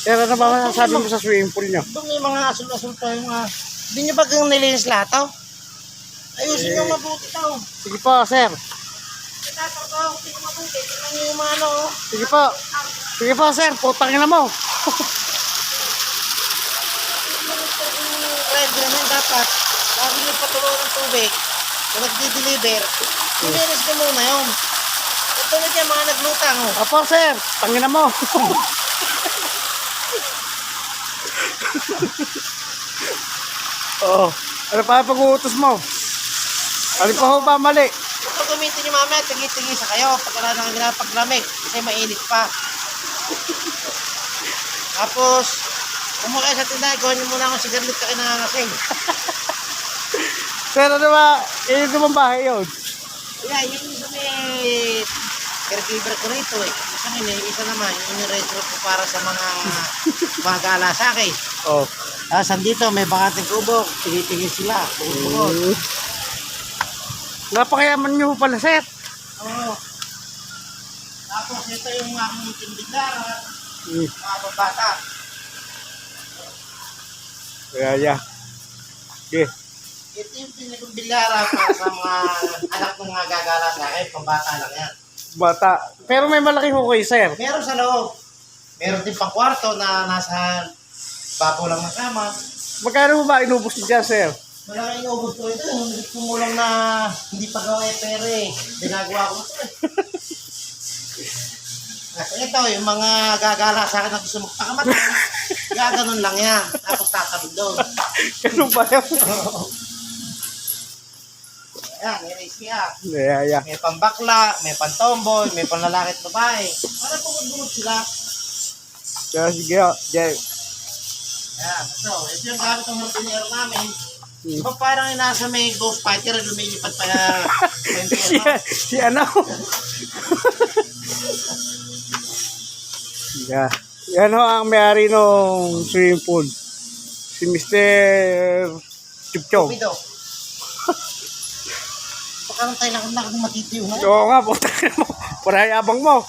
Sir, ano ba masasabi mo sa swimming pool nyo? Doon may mga asul-asul pa yung mga... Hindi nyo ba kang nilinis lahat to? Ayusin nyo mabuti to. Sige po, sir. Tataw to, hindi ko mabuti. Tingnan nyo yung mga ano. Sige po. Sige po, sir. Putang ina mo. Red naman dapat. Bago nyo patuloy ng tubig, kung nagdi-deliver, nilinis nyo muna yun. Ito na dyan, mga naglutang. Oh. Apo, sir. Tangina mo. Oo. Ano pa pag-uutos mo? Ano pa ho ba mali? Ito gamitin nyo mamaya, tingi-tingi sa kayo pagkala nang ginapaglamig kasi mainit pa. Tapos, kumakain sa tindahan, gawin nyo muna akong sigarilyo kayo nangangasing. Sir, ano ba? Eh, ito bang bahay yun? Yeah, yung isa may caregiver ko rito eh. Isa naman, yung retro ko para sa mga gala sa akin. Oo. Tapos andito, may bakating kubok, tingin sila. Kubok. Napakayaman nyo pala, sir. Oo. Tapos ito yung aking tindigaran, mga babata. Kaya. Okay. Ito yung pinagong bilyara para sa mga anak ng mga gagala sa akin, pambata lang yan. Bata. Pero may malaki hukoy, sir. Meron sa loob. Meron din pang kwarto na nasa babaw lang ng kama. Magkano mo ba inubos niyo dyan, sir? Wala kang inubos ko ito. Hindi kumulong na hindi pa gawa pere. Ginagawa ko ito eh. Ito, yung mga gagala sa akin na gusto magpakamatay. Gaganon lang yan. Tapos tatabig doon. Ganun ba yun? Ayan, erase niya. Yeah. May pambakla, may pantomboy, may panlalaki at babae. Para pumagdumot sila. Kaya sige, Jay. Ayan, ito yung gamit ng hardinero namin. Diba parang nasa may ghost fighter, lumilipad pa yung si ano? Yeah. Yan ho ang may-ari ng swimming pool. Si Mr. Chupchop. Pido. Baka nang tayo lang matitiyo na. Oo nga, puta mo. Para yabang mo.